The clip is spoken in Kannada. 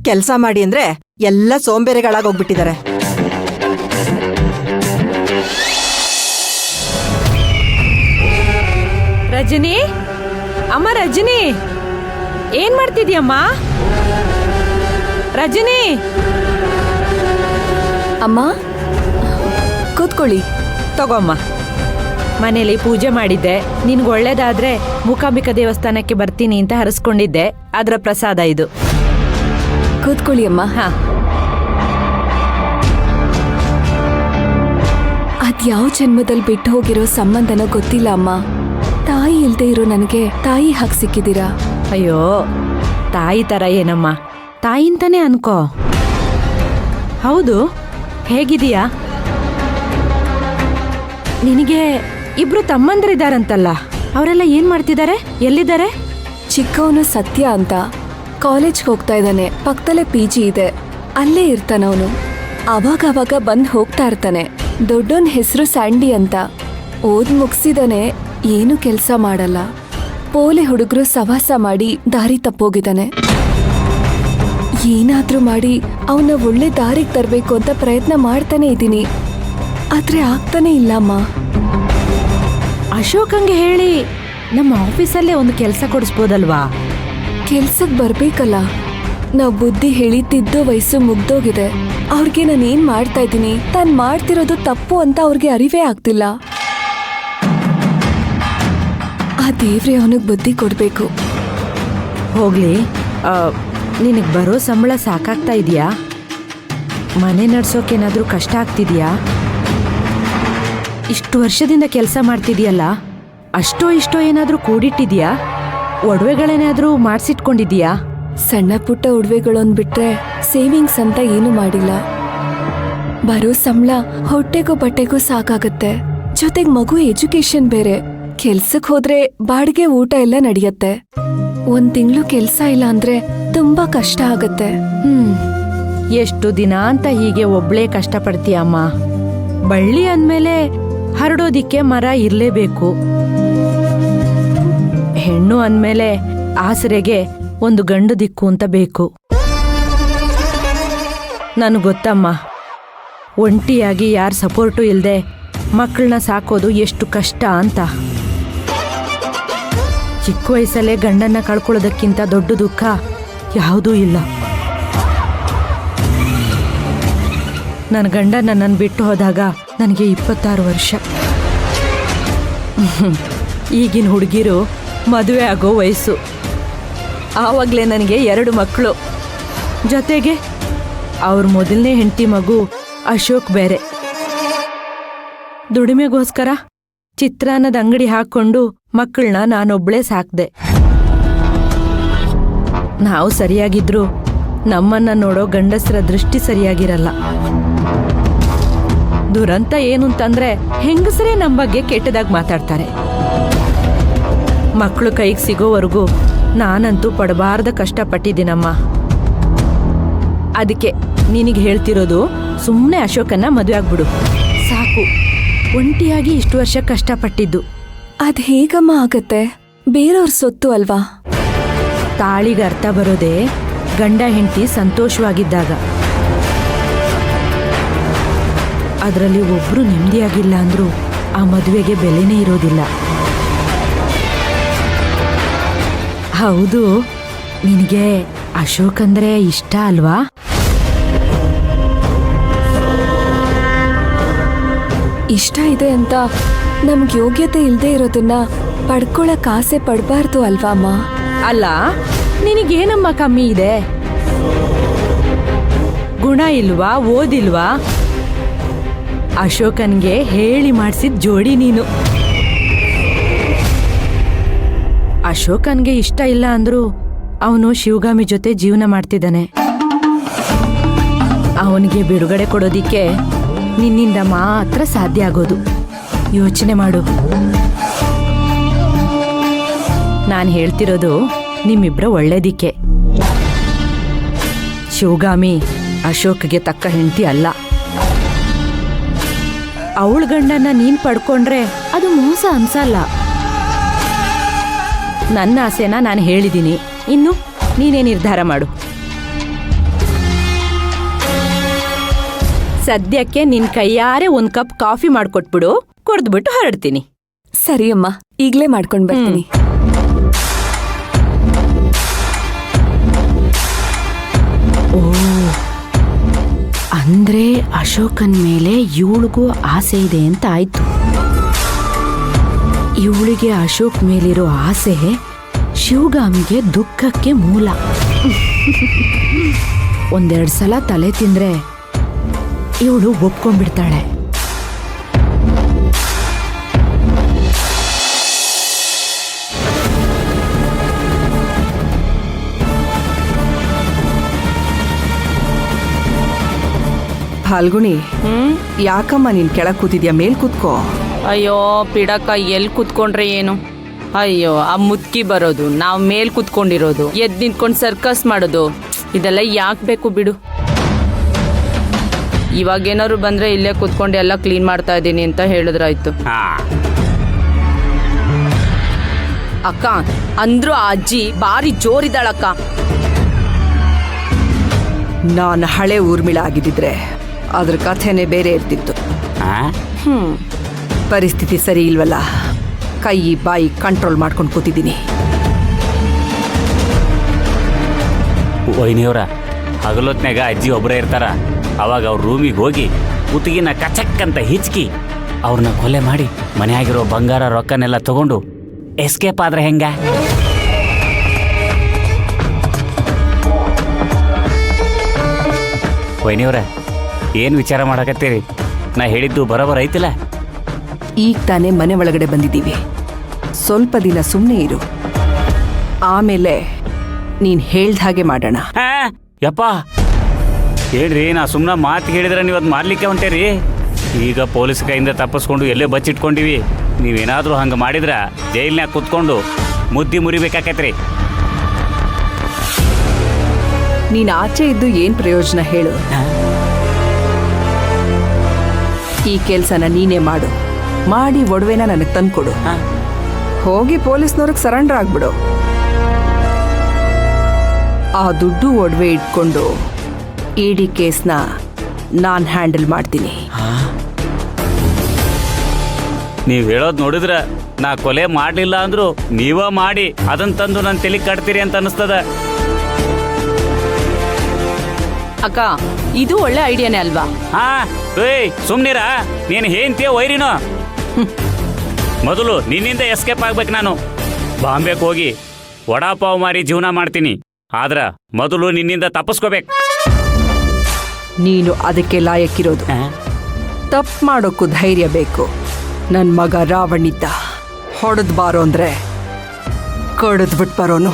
ಕೆಲ್ಸ ಮಾಡಿ ಅಂದ್ರೆ ಎಲ್ಲ ಸೋಂಬೇರಿಗಳಾಗೋಗ್ಬಿಟ್ಟಿದ್ದಾರೆ. ರಜನಿ, ಅಮ್ಮ ರಜನಿ, ಏನ್ ಮಾಡ್ತಿದ್ಯಮ್ಮ? ರಜನಿ ಅಮ್ಮ, ಕೂತ್ಕೊಳ್ಳಿ. ತಗೋಮ್ಮ. ಮನೇಲಿ ಪೂಜೆ ಮಾಡಿದ್ದೆ. ನಿನ್ಗೆ ಒಳ್ಳೇದಾದ್ರೆ ಮೂಕಾಂಬಿಕಾ ದೇವಸ್ಥಾನಕ್ಕೆ ಬರ್ತೀನಿ ಅಂತ ಹರಿಸ್ಕೊಂಡಿದ್ದೆ. ಅದರ ಪ್ರಸಾದ ಇದು. ಕೂತ್ಕೊಳ್ಳಿ ಅಮ್ಮ. ಹಾ. ಅದ್ಯಾವ ಜನ್ಮದಲ್ಲಿ ಬಿಟ್ಟು ಹೋಗಿರೋ ಸಂಬಂಧನೋ ಗೊತ್ತಿಲ್ಲ ಅಮ್ಮ. ತಾಯಿ ಇಲ್ದೇ ಇರೋ ನನಗೆ ತಾಯಿ ಹಾಗೆ ಸಿಕ್ಕಿದ್ದೀರಾ. ಅಯ್ಯೋ, ತಾಯಿ ತರ ಏನಮ್ಮ, ತಾಯಿಂತಾನೆ ಅನ್ಕೋ. ಹೌದು, ಹೇಗಿದೀಯಾ? ನಿನಗೆ ಇಬ್ರು ತಮ್ಮಂದ್ರಿದಾರಂತಲ್ಲ, ಅವರೆಲ್ಲ ಏನ್ ಮಾಡ್ತಿದ್ದಾರೆ? ಎಲ್ಲಿದ್ದಾರೆ? ಚಿಕ್ಕವನು ಸತ್ಯ ಅಂತ ಕಾಲೇಜ್ಗೆ ಹೋಗ್ತಾ ಇದ್ದಾನೆ. ಪಕ್ಕದಲ್ಲೇ PG ಇದೆ, ಅಲ್ಲೇ ಇರ್ತಾನವನು. ಅವಾಗ ಬಂದ್ ಹೋಗ್ತಾ ಇರ್ತಾನೆ. ದೊಡ್ಡವನ್ ಹೆಸರು ಸ್ಯಾಂಡಿ ಅಂತ. ಓದ್ ಮುಗಿಸಿದಾನೆ, ಏನು ಕೆಲಸ ಮಾಡಲ್ಲ. ಪೋಲೆ ಹುಡುಗರು ಸವಾಸ ಮಾಡಿ ದಾರಿ ತಪ್ಪೋಗಿದ್ದಾನೆ. ಏನಾದ್ರೂ ಮಾಡಿ ಅವನ್ನ ಒಳ್ಳೆ ದಾರಿಗೆ ತರಬೇಕು ಅಂತ ಪ್ರಯತ್ನ ಮಾಡ್ತಾನೆ ಇದ್ದೀನಿ, ಆದ್ರೆ ಆಗ್ತಾನೆ ಇಲ್ಲಮ್ಮ. ಅಶೋಕಂಗೆ ಹೇಳಿ ನಮ್ಮ ಆಫೀಸಲ್ಲೇ ಒಂದು ಕೆಲಸ ಕೊಡಿಸ್ಬೋದಲ್ವಾ? ಕೆಲ್ಸಕ್ ಬರ್ಬೇಕಲ್ಲ. ನಾವ್ ಬುದ್ಧಿ ಹೇಳಿ ತಿದ್ದೋ ವಯಸ್ಸು ಮುಗ್ದೋಗಿದೆ. ಅವ್ರಿಗೆ ನಾನೇನ್ ಮಾಡ್ತಾ ಇದ್ದೀನಿ, ತಾನ್ ಮಾಡ್ತಿರೋದು ತಪ್ಪು ಅಂತ ಅವ್ರಿಗೆ ಅರಿವೇ ಆಗ್ತಿಲ್ಲ. ಆ ದೇವ್ರೆ ಅವನಿಗೆ ಬುದ್ಧಿ ಕೊಡ್ಬೇಕು. ಹೋಗ್ಲಿ, ನಿನಗೆ ಬರೋ ಸಂಬಳ ಸಾಕಾಗ್ತಾ ಇದೆಯಾ? ಮನೆ ನಡ್ಸೋಕೇನಾದ್ರೂ ಕಷ್ಟ ಆಗ್ತಿದ್ಯಾ? ಇಷ್ಟು ವರ್ಷದಿಂದ ಕೆಲಸ ಮಾಡ್ತಿದ್ಯಲ್ಲ, ಅಷ್ಟೋ ಇಷ್ಟೋ ಏನಾದ್ರೂ ಕೂಡಿಟ್ಟಿದ್ಯಾ? ಒಡವೆಗಳೇನಾದ್ರೂ ಮಾಡಿಸಿಟ್ಕೊಂಡಿದ್ಯಾ? ಸಣ್ಣ ಪುಟ್ಟ ಉಡ್ವೆಗಳೊಂದ್ ಬಿಟ್ರೆ ಸೇವಿಂಗ್ಸ್ ಅಂತ ಏನು ಮಾಡಿಲ್ಲ. ಬರೋ ಸಂಬಳ ಹೊಟ್ಟೆಗೂ ಬಟ್ಟೆಗೂ ಸಾಕಾಗತ್ತೆ. ಜೊತೆಗ್ ಮಗು ಎಜುಕೇಶನ್ ಬೇರೆ. ಕೆಲ್ಸಕ್ ಹೋದ್ರೆ ಬಾಡಿಗೆ ಊಟ ಎಲ್ಲ ನಡೆಯತ್ತೆ. 1 ತಿಂಗಳು ಕೆಲ್ಸ ಇಲ್ಲ ಅಂದ್ರೆ ತುಂಬಾ ಕಷ್ಟ ಆಗತ್ತೆ. ಎಷ್ಟು ದಿನ ಅಂತ ಹೀಗೆ ಒಬ್ಳೇ ಕಷ್ಟಪಡ್ತೀಯಮ್ಮ? ಬಳ್ಳಿ ಅಂದ್ಮೇಲೆ ಹರಡೋದಿಕ್ಕೆ ಮರ ಇರ್ಲೇಬೇಕು. ಹೆಣ್ಣು ಅಂದ್ಮೇಲೆ ಆಸರೆಗೆ ಒಂದು ಗಂಡು ದಿಕ್ಕು ಅಂತ ಬೇಕು. ನನಗೆ ಗೊತ್ತಮ್ಮ, ಒಂಟಿಯಾಗಿ ಯಾರ ಸಪೋರ್ಟು ಇಲ್ಲದೆ ಮಕ್ಕಳನ್ನ ಸಾಕೋದು ಎಷ್ಟು ಕಷ್ಟ ಅಂತ. ಚಿಕ್ಕ ವಯಸ್ಸಲ್ಲೇ ಗಂಡನ್ನ ಕಳ್ಕೊಳ್ಳೋದಕ್ಕಿಂತ ದೊಡ್ಡ ದುಃಖ ಯಾವುದೂ ಇಲ್ಲ. ನನ್ನ ಗಂಡ ನನ್ನನ್ನು ಬಿಟ್ಟು ಹೋದಾಗ ನನಗೆ 26 ವರ್ಷ. ಈಗಿನ ಹುಡುಗಿರು ಮದುವೆ ಆಗೋ ವಯಸ್ಸು. ಆವಾಗಲೇ ನನಗೆ 2 ಮಕ್ಕಳು. ಜೊತೆಗೆ ಅವ್ರ ಮೊದಲನೇ ಹೆಂಡತಿ ಮಗು ಅಶೋಕ್ ಬೇರೆ. ದುಡಿಮೆಗೋಸ್ಕರ ಚಿತ್ರಾನ್ನದ ಅಂಗಡಿ ಹಾಕ್ಕೊಂಡು ಮಕ್ಕಳನ್ನ ನಾನೊಬ್ಳೇ ಸಾಕ್ದೆ. ನಾವು ಸರಿಯಾಗಿದ್ರು ನಮ್ಮನ್ನ ನೋಡೋ ಗಂಡಸರ ದೃಷ್ಟಿ ಸರಿಯಾಗಿರಲ್ಲ. ದುರಂತ ಏನು ಅಂತಂದ್ರೆ ಹೆಂಗಸರೇ ನಮ್ಮ ಬಗ್ಗೆ ಕೆಟ್ಟದಾಗಿ ಮಾತಾಡ್ತಾರೆ. ಮಕ್ಕಳು ಕೈಗೆ ಸಿಗೋವರೆಗೂ ನಾನಂತೂ ಪಡಬಾರ್ದ ಕಷ್ಟಪಟ್ಟಿದ್ದೀನಮ್ಮ. ಅದಕ್ಕೆ ನಿನಗೆ ಹೇಳ್ತಿರೋದು, ಸುಮ್ಮನೆ ಅಶೋಕನ್ನ ಮದುವೆ ಆಗ್ಬಿಡು ಸಾಕು. ಒಂಟಿಯಾಗಿ ಇಷ್ಟು ವರ್ಷ ಕಷ್ಟಪಟ್ಟಿದ್ದು ಅದ್ ಹೇಗಮ್ಮ ಆಗತ್ತೆ? ಬೇರೆಯವ್ರ ಸೊತ್ತು ಅಲ್ವಾ? ತಾಳಿಗೆ ಅರ್ಥ ಬರೋದೇ ಗಂಡ ಹೆಂಡತಿ ಸಂತೋಷವಾಗಿದ್ದಾಗ. ಅದರಲ್ಲಿ ಒಬ್ರು ನೆಮ್ಮದಿಯಾಗಿಲ್ಲ ಅಂದ್ರೂ ಆ ಮದುವೆಗೆ ಬೆಲೆನೇ ಇರೋದಿಲ್ಲ. ಹೌದು, ನಿನಗೆ ಅಶೋಕ್ ಅಂದ್ರೆ ಇಷ್ಟ ಅಲ್ವಾ? ಇಷ್ಟ ಇದೆ ಅಂತ ನಮ್ಗೆ ಯೋಗ್ಯತೆ ಇಲ್ದೇ ಇರೋದನ್ನ ಪಡ್ಕೊಳಕ್ ಆಸೆ ಪಡ್ಬಾರ್ದು ಅಲ್ವಾ ಅಮ್ಮ? ಅಲ್ಲ, ನಿನಗೇನಮ್ಮ ಕಮ್ಮಿ ಇದೆ? ಗುಣ ಇಲ್ವಾ? ಓದಿಲ್ವಾ? ಅಶೋಕನ್ಗೆ ಹೇಳಿ ಮಾಡಿಸಿದ ಜೋಡಿ ನೀನು. ಅಶೋಕನ್ಗೆ ಇಷ್ಟ ಇಲ್ಲ ಅಂದ್ರೂ ಅವನು ಶಿವಗಾಮಿ ಜೊತೆ ಜೀವನ ಮಾಡ್ತಿದ್ದಾನೆ. ಅವನಿಗೆ ಬಿಡುಗಡೆ ಕೊಡೋದಿಕ್ಕೆ ನಿನ್ನಿಂದ ಮಾತ್ರ ಸಾಧ್ಯ ಆಗೋದು. ಯೋಚನೆ ಮಾಡು. ನಾನು ಹೇಳ್ತಿರೋದು ನಿಮ್ಮಿಬ್ರ ಒಳ್ಳೇದಿಕ್ಕೆ. ಶಿವಗಾಮಿ ಅಶೋಕ್ಗೆ ತಕ್ಕ ಹೆಂಡತಿ ಅಲ್ಲ. ಅವಳ ಗಂಡನ್ನ ನೀನ್ ಪಡ್ಕೊಂಡ್ರೆ ಅದು ಮೋಸ ಅನ್ಸಲ್ಲ. ನನ್ನ ಆಸೆನ ನಾನು ಹೇಳಿದ್ದೀನಿ, ಇನ್ನು ನೀನೇ ನಿರ್ಧಾರ ಮಾಡು. ಸದ್ಯಕ್ಕೆ ನಿನ್ ಕೈಯಾರೆ ಒಂದ್ ಕಪ್ ಕಾಫಿ ಮಾಡ್ಕೊಟ್ಬಿಡು, ಕುಡ್ದ್ಬಿಟ್ಟು ಹೊರಡ್ತೀನಿ. ಸರಿ ಅಮ್ಮ, ಈಗ್ಲೇ ಮಾಡ್ಕೊಂಡ್ ಬರ್ತೀನಿ. ಓ, ಅಂದ್ರೆ ಅಶೋಕನ್ ಮೇಲೆ ಇವಳಿಗೂ ಆಸೆ ಇದೆ ಅಂತ ಆಯ್ತು. ಇವಳಿಗೆ ಅಶೋಕ್ ಮೇಲಿರೋ ಆಸೆ ಶಿವಗಾಮಿಗೆ ದುಃಖಕ್ಕೆ ಮೂಲ. ಒಂದೆರಡು ಸಲ ತಲೆ ತಿಂದ್ರೆ ಇವಳು ಒಪ್ಕೊಂಡ್ಬಿಡ್ತಾಳೆ. ಫಾಲ್ಗುಣಿ, ಯಾಕಮ್ಮ ನೀನ್ ಕೆಳಗ್ ಕೂತಿದ್ಯಾ? ಮೇಲ್ ಕೂತ್ಕೋ. ಅಯ್ಯೋ ಪಿಡಕ ಎಲ್ಲಿ ಕುತ್ಕೊಂಡ್ರೆ ಏನು? ಅಯ್ಯೋ ಆ ಮುದ್ಕಿ ಬರೋದು, ನಾವ್ ಮೇಲ್ ಕುತ್ಕೊಂಡಿರೋದು, ಎದ್ ನಿಂತ್ಕೊಂಡ್ ಸರ್ಕಸ್ ಮಾಡೋದು, ಇದೆಲ್ಲ ಯಾಕೆ ಬೇಕು ಬಿಡು. ಇವಾಗ ಏನಾದ್ರು ಬಂದ್ರೆ ಇಲ್ಲೇ ಕುತ್ಕೊಂಡು ಎಲ್ಲ ಕ್ಲೀನ್ ಮಾಡ್ತಾ ಇದ್ದೀನಿ ಅಂತ ಹೇಳಿದ್ರಾಯ್ತು. ಅಕ್ಕ ಅಂದ್ರು ಆ ಅಜ್ಜಿ ಬಾರಿ ಜೋರಿದ್ದಾಳಕ್ಕ. ನಾನು ಹಳೆ ಊರ್ಮಿಳ ಆಗಿದ್ದಿದ್ರೆ ಅದ್ರ ಕಥೆನೇ ಬೇರೆ ಇರ್ತಿತ್ತು. ಪರಿಸ್ಥಿತಿ ಸರಿ ಇಲ್ವಲ್ಲ, ಕೈ ಬಾಯಿ ಕಂಟ್ರೋಲ್ ಮಾಡ್ಕೊಂಡು ಕೂತಿದ್ದೀನಿ. ವೈನಿಯವರ ಹಗಲೊತ್ನಾಗ ಅಜ್ಜಿ ಒಬ್ಬರೇ ಇರ್ತಾರ. ಅವಾಗ ಅವ್ರ ರೂಮಿಗೆ ಹೋಗಿ ಕುತ್ತಿಗೆನ ಕಚಕ್ಕಂತ ಹಿಚ್ಕಿ ಅವ್ರನ್ನ ಕೊಲೆ ಮಾಡಿ ಮನೆಯಾಗಿರೋ ಬಂಗಾರ ರೊಕ್ಕನೆಲ್ಲ ತಗೊಂಡು ಎಸ್ಕೇಪ್ ಆದ್ರೆ ಹೆಂಗ? ವೈನಿಯವರ ಏನು ವಿಚಾರ ಮಾಡಕತ್ತೀರಿ? ನಾ ಹೇಳಿದ್ದು ಬರೋಬರ ಐತಿಲ್ಲ? ಈಗ ತಾನೇ ಮನೆ ಒಳಗಡೆ ಬಂದಿದ್ದೀವಿ, ಸ್ವಲ್ಪ ದಿನ ಸುಮ್ಮನೆ ಇರು, ಆಮೇಲೆ ನೀನ್ ಹೇಳ್ದ ಹಾಗೆ ಮಾಡೋಣ. ಯಪ್ಪ ಹೇಳ್ರಿ, ನಾ ಸುಮ್ಮನೆ ಮಾತು ಹೇಳಿದ್ರೆ ನೀವು ಅದು ಮಾಡ್ಲಿಕ್ಕೆ ಹೊಂಟೇರಿ. ಈಗ ಪೊಲೀಸ್ ಕೈಯಿಂದ ತಪ್ಪಿಸ್ಕೊಂಡು ಎಲ್ಲೇ ಬಚ್ಚಿಟ್ಕೊಂಡಿವಿ. ನೀವೇನಾದರೂ ಹಂಗೆ ಮಾಡಿದ್ರ ಜೈಲ್ನಾಗ ಕುತ್ಕೊಂಡು ಮುದ್ದಿ ಮುರಿಬೇಕಾಕೈತ್ರಿ. ನೀನ್ ಆಚೆ ಇದ್ದು ಏನ್ ಪ್ರಯೋಜನ ಹೇಳು? ಈ ಕೆಲ್ಸನ ನೀನೇ ಮಾಡು, ಮಾಡಿ ಒಡವೆನ ನನಗೆ ತಂದ್ಕೊಡು. ಹೋಗಿ ಪೊಲೀಸ್ನವ್ರಿಗೆ ಸರೆಂಡರ್ ಆಗ್ಬಿಡು. ಆ ದುಡ್ಡು ಒಡವೆ ಇಟ್ಕೊಂಡು ಇಡೀ ಕೇಸ್ನ ನಾನ್ ಹ್ಯಾಂಡಲ್ ಮಾಡ್ತೀನಿ. ನೀವು ಹೇಳೋದು ನೋಡಿದ್ರ ನಾ ಕೊಲೆ ಮಾಡಲಿಲ್ಲ ಅಂದ್ರು ನೀವ ಮಾಡಿ ಅದನ್ನ ತಂದು ನನ್ನ ತಲೆ ಕಟ್ತೀರಿ ಅಂತ ಅನಿಸ್ತದ. ಅಕ್ಕ ಇದು ಒಳ್ಳೆ ಐಡಿಯಾನೇ ಅಲ್ವಾ? ಏಯ್ ಸುಮ್ನಿರ, ನೀನು ಹೇಂತೀಯ ವೈರಿನೋ? ಮೊದಲು ನಿನ್ನಿಂದ ಎಸ್ಕೇಪ್ ಆಗ್ಬೇಕು. ನಾನು ಬಾಂಬೆಗೆ ಹೋಗಿ ವಡಾಪಾವ್ ಮಾರಿ ಜೀವನ ಮಾಡ್ತೀನಿ, ಆದ್ರ ಮೊದಲು ನಿನ್ನಿಂದ ತಪ್ಪಿಸ್ಕೋಬೇಕು. ನೀನು ಅದಕ್ಕೆ ಲಾಯಕ್ಕಿರೋದು. ತಪ್ಪು ಮಾಡೋಕ್ಕೂ ಧೈರ್ಯ ಬೇಕು. ನನ್ನ ಮಗ ರಾವಣಿದ್ದ, ಹೊಡೆದ್ ಬಾರೋ ಅಂದ್ರೆ ಕಡಿದ್ಬಿಟ್ಟು ಬರೋನು.